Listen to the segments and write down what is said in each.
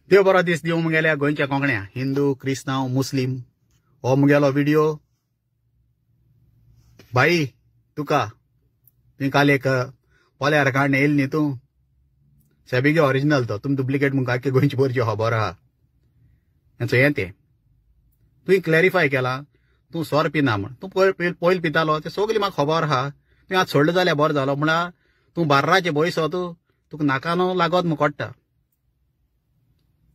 देव बरो दीस दिवंक मुगेल्या गोंयच्या कोंकण्या हिंदू क्रिस्तांव मुस्लिम हो मुगेलो व्हिडिओ भाई तुका तुवें काल एक पोल्यार काडून येयली न्ही तूं सेबीगे ओरिजिनल तो तुम डुप्लिकेट मुखार आख्खे गोंयची बोरची खबर आहा हेचो हें तें तुवें क्लॅरिफाय केला तूं सोर पिना म्हण तूं पयलीं पितालो तें सगळी म्हाका खबर आहा तुवें आतां सोडलें जाल्यार बरो जालो म्हळ्यार तूं बार्राचें बयसो तुका नाकानो लागत म्हूण कोट्टा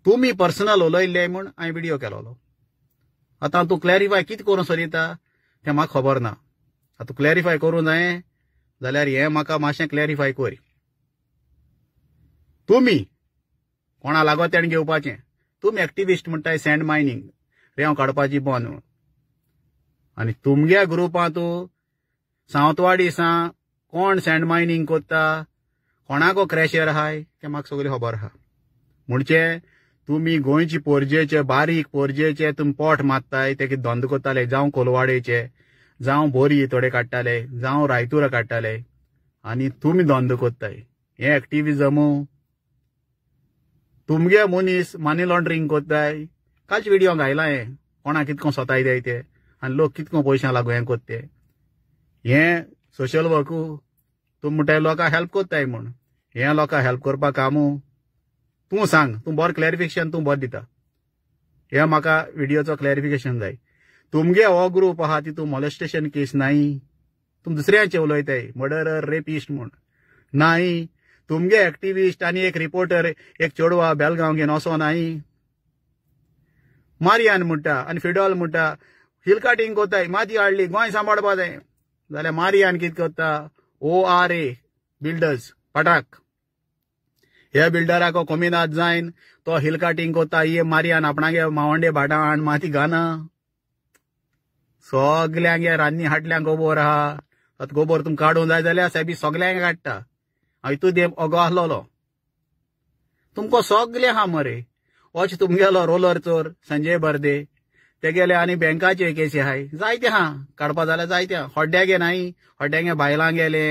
तुमी पर्सनल उलयल्ले म्हूण हांवें व्हिडिओ केलोलो आतां तूं क्लॅरिफाय कितें करूं सोदिता तें म्हाका खबर ना आतां क्लॅरिफाय करूं जायें जाल्यार हें म्हाका मातशें क्लॅरिफाय कर तुमी कोणा लागो तेणें घेवपाचें तुमी एक्टिविस्ट म्हणटाय सँड मायनींग रेंव काडपाची बंद म्हूण आनी तुमगे ग्रुपांत सावंतवाडी सा कोण सँड मायनींग कोत्ता कोणाको क्रॅशर आहाय तें म्हाका सगळें खबर आहा म्हणचे तुमी गोंयची पोरजेचे बारीक पोरजेचे तुमी पोट मारताय ते कितें धंदो कोत्ताले जावं कोलवाडेचे जावं बोरी थोडे काडटाले जावं रायतुरा काडटाले आनी तुमी धंदो कोत्ताय हें एक्टिविजमू तुमगे मनीस मनी लॉन्ड्रींग कोत्ताय कालचे व्हिडिओ घायला हें कोणाक कितको सोताय जाय ते आनी लोक कितको पयशां लागू हें कोत्ते हें सोशल वर्कू तुमी म्हणटाय लोकांक हेल्प कोत्ताय म्हूण हें लोकांक हेल्प करपा कामू तूं सांग तूं बरो क्लॅरिफिकेशन तूं बरो दिता हें म्हाका व्हिडिओचो क्लॅरिफिकेशन जाय तुमगे हो ग्रूप आहा तितून मॉलेस्टेशन केस नाई तुम दुसऱ्यांचे उलयताय मर्डरर रेपिस्ट म्हूण नाई तुमगे एक्टिविस्ट आनी एक रिपोर्टर एक चेडवा बेलगांव घेवन वचो नाई मारियान म्हणटा आनी फिडॉल म्हणटा हिल कटिंग कोत्ताय माती हाडली गोंय सांबाळपा जाय जाल्यार मारियान कितें कोत्ता ORA बिल्डर्स पटाक ह्या बिल्डराक कमीनात जायन तो हिल कटिंग कोत्ता ये मारियान आपणागे मावंडे भाटां आण माती घाना सगल्यांगे रान्नी हाटल्यांक गोबोर आहा आतां गोबोर तुमकां काडूंक जाय जाल्यार सायबी सगल्यांक काडटा हितू दे ओगो आहलोलो तुमको सगले आहा मरे वच तुमगेलो रोलर चोर संजय बर्दे ते गेले आनी बँकाचे केसी आहाय जायते आहा काडपा जाल्यार जायते आहा हड्ड्यागे नाई हड्ड्यांगे बायलांक गेले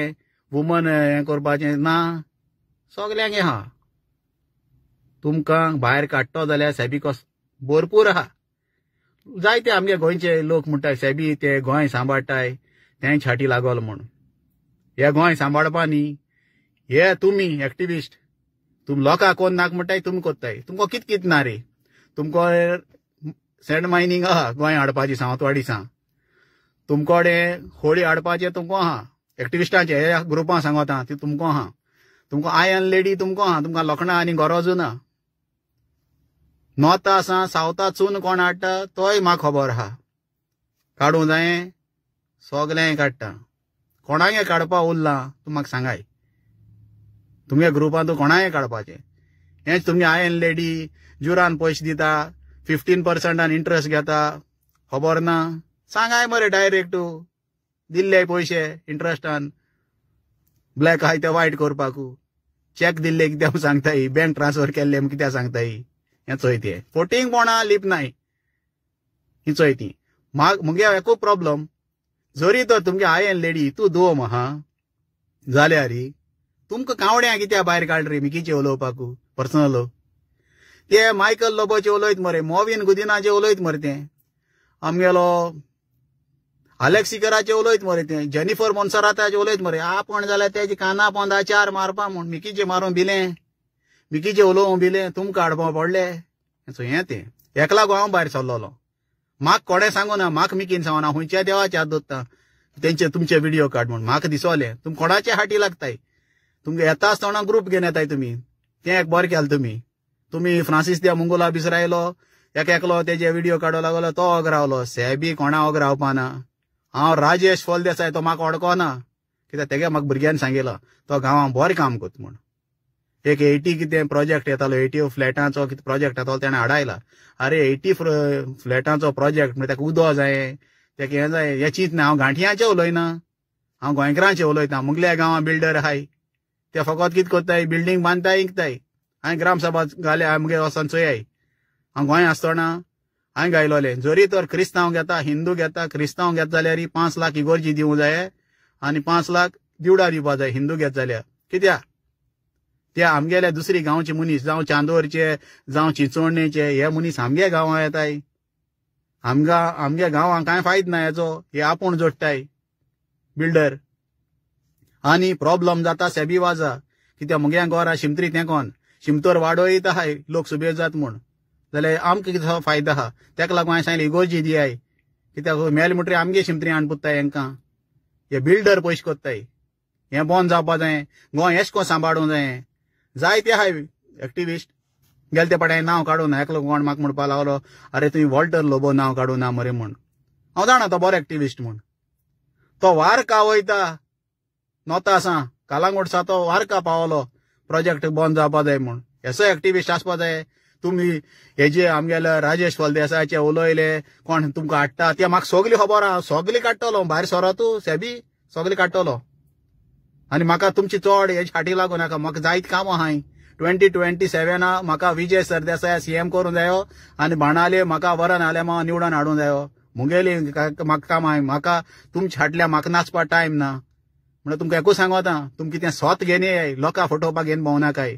वुमन हें करपाचें ना सगल्यांगे आहा तुमकां भायर काडटो जाल्यार सेबीको भरपूर आहा जायते आमगे गोंयचे लोक म्हणटाय सेबी ते गोंय सांबाळटाय तें छाटी लागोल म्हूण हे गोंय सांबाळपा न्ही हे तुमी एक्टिविस्ट तुमी लोकांक कोण नाक म्हणटाय तुमी कोत्ताय तुमको कित ना रे तुमको सँड मायनींग आहा गोंय हाडपाची सावंतवाडी सा तुमकोडे होळी हाडपाचें तुमको आहा एक्टिविस्टांचे हे ग्रुपां सांगता ती तुमको आहा तुमको आयर्न लेडी तुमको आहा तुमकां लोखणां आनी गरजू ना नॉर्था सा सावथा चून कोण हाडटा तोय म्हाका खबर आहा काडूं जायें सगलें काडटा कोणागे काडपा उरलां तूं म्हाका सांगाय तुमगे ग्रुपांत कोणागे काडपाचें हेंच तुमगे आयर्न लेडी जुरान पयशे दिता 15% इंट्रस्ट घेता खबर ना सांगाय मरे डायरेक्ट दिल्ले पयशे इंट्रस्टान ब्लॅक आहाय ते वायट करपाकू चॅक दिल्ले कित्याक सांगताय बँक ट्रान्सफर केल्ले कित्याक सांगताय हें चोय ते फोटींग कोणा लिप नाय ही चोय ती मुगे एकूच प्रॉब्लम जरी तर तुमगे आयर्न लेडी तूं दोम आहा जाल्यार तुमकां कावड्यां कित्याक भायर काड रे मिकीचे उलोवपाकू पर्सनल ते मायकल लोबोचे उलयत मरे मोविन गुदिनाचे उलयत मरे ते आमगेलो अलेक्सिकराचे उलयत मरे ते जेनिफर मोन्सराताचे उलयत मरे आपण जाल्यार तेजे काना पोंदा चार मारपा म्हूण मिकीचे मारूं भिलें मिकीचे उलोवं भिलें तुमकां हाडपा पडले सो हें तें हेका लागून हांव भायर सरलोलो म्हाका कोणें सांगूं ना म्हाका मिकीन सांगना खंयच्या देवाचे हात दोत्ता तेंचे तुमचे व्हिडिओ काड म्हूण म्हाका दिसोलें तुमी कोणाचे हाटी लागताय तुमगे येता आसतना ग्रूप घेवन येताय तुमी तें एक बरें केलें तुमी फ्रांसीस द्या मुंगोला बिसरायलो एकलो तेजे व्हिडिओ काडूं लागलो तो ओग रावलो सेबी कोणा ओग रावपा ना हांव राजेश फळदेसाय तो म्हाका वळखोना कित्याक तेगे म्हाका भुरग्यान सांगिल्लो तो गांवां बरें काम कोत म्हूण एक 80 कितें प्रोजेक्ट येतालो 80 फ्लॅटांचो कितें प्रोजेक्ट येतालो तेणें हाडायला अरे 80 फ्लॅटांचो प्रोजेक्ट म्हणजे ताका उदो जाय तेका हें जाय हें चिंत ना हांव गांठयांचें उलयना हांव गोंयकारांचें उलयता मुगल्या गांवां बिल्डर आहाय ते फकत कितें कोत्ताय बिल्डींग बांदताय इंकताय हांवें ग्रामसभा घाले आमगे वचोन चोयाय हांव गोंय आसतना हांवें गायलोलें जरी तर क्रिस्तांव घेता हिंदू घेता क्रिस्तांव घेता जाल्यार 5 लाख इगोर्जी दिवंक जाय आनी 5 लाख दिवडा दिवपा जाय हिंदू घेत जाल्यार कित्याक ते आमगेले दुसरी गांवचे मनीस जावं चांदोरचे जावं चिंचोणेचे हे मनीस आमगे गांवां येताय आमगे गांवांक कांय फायद ना हेचो हे आपूण जोडटाय बिल्डर आनी प्रॉब्लम जाता सेबी वाजा कित्याक मुगे गोरा शिमतरी तेकोन शिमतोर वाडोयत आहाय लोकसभेत जात म्हूण जाल्यार आमकां कितें फायदो आहा तेका लागून हांवें सांगलें इगोर्जी दियाय कित्याक मेल म्हणटरी आमगे शिमतरी हाडून पुत्ताय हेंकां हे बिल्डर पयशे कोत्ताय हें बंद जावपा जाय गोंय एशें कोन्न सांबाळूंक जाय जायते आहाय एक्टिविस्ट गेले ते पाटें नांव काडूं ना एकलो कोण म्हाका म्हणपा लागलो अरे तुवें वॉल्टर लोबो नांव काडूं ना मरे म्हूण हांव जाणा तो बरो एक्टिविस्ट म्हूण तो वारका वयता नोतासां कालांगुटसा तो वारका पावलो प्रोजेक्ट बंद जावपा जाय म्हूण हेसो एक्टिविस्ट आसपा जाय तुमी हेजे आमगेले राजेश फळदेसायाचे उलयले कोण तुमकां हाडटा ते म्हाका सगली खबर आहा सगली काडटलो भायर सरो तूं सेबी सगली काडटलो आनी म्हाका तुमची चड हेजे फाटी लागूं नाका म्हाका जायत कामां आहाय 2027 म्हाका विजय सरदेसाय सीएम करूं जायो आनी बाणाले म्हाका वरण आलेमा निवडून हाडूं जायो मुगेली म्हाका काम आहाय म्हाका तुमचे हाडल्या म्हाका नाचपा टायम ना म्हणून तुमकां एकूच सांगोता तुमी कितें स्वत घेवन येयाय लोकां फोटोवपाक घेवन भोंवनाकाय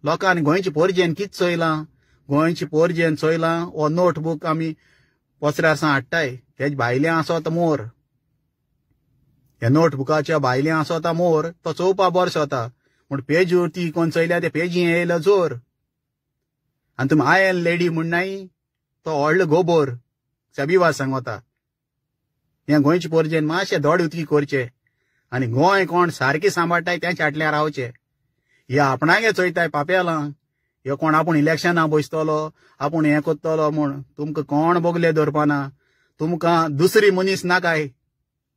लोकांनी गोंयची पोरजेन कितें चोयलां गोंयची पोरजेन चोयलां हो नोटबूक आमी पसऱ्यार सावन हाडटाय तेजे भायलें आसोत मोर ह्या नोटबुकाच्या भायलें आसोत मोर तो चोवपा बरो जाता म्हूण पेज ती कोण चोयल्या ते पेजी येयलो जोर आनी तुमी आयन लेडी म्हणनाय तो व्हडलो गोबोर सेबीवाज सांगोता हें गोंयचे पोरजेन मातशें दोड उतकी करचें आनी गोंय कोण सारकें सांबाळटाय तेंचे फाटल्यान रावचें हे आपणागे चोयताय पापेलां हे कोण आपूण इलेक्शनां बसतलो आपूण हें कोत्तलो म्हूण तुमकां कोण बोगले दवरपाना तुमकां दुसरी मनीस नाकाय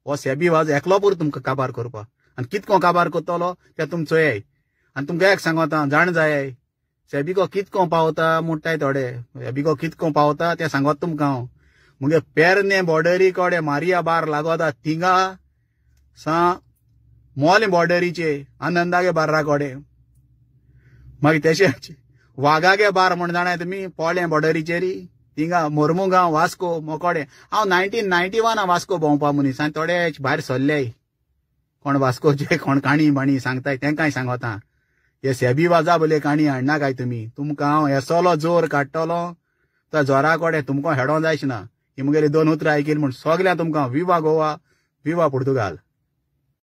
हो सेबीवाज एकलो पूर तुमकां काबार करपा आनी कितको काबार कोत्तलो तें तुमी चोयाय आनी तुमकां एक सांगोता जाण जाय सेबीको कितको पावता म्हणटाय थोडे सेबीको कितको पावता तें सांगोत तुमकां हांव मुगे पेरने बॉर्डरी कोडे मारिया बार लागोता थिंगा सा मोले बॉर्डरीचे आनंदागे बार्रा कोडे मागीर तेशें वागागे बार म्हण जाणाय तुमी पोळे बॉर्डरीचेरी थिंगा मोर्मुगांव वास्को मोकोडे हांव 1991 वास्को भोंवपा मनीस आनी थोडे भायर सरले कोण वास्कोचे कोण काणी बाणी सांगताय तेंकाय सांगोता हे सेबी वाजा बोले काणी हाडना काय तुमकां हांव येसोलो जोर काडटलो तो जोरा कोडे तुमकां हेडो जायच ना ही मुगेली 2 उतरां आयकील म्हूण सगळ्या तुमकां विवा गोवा विवा पुर्तुगाल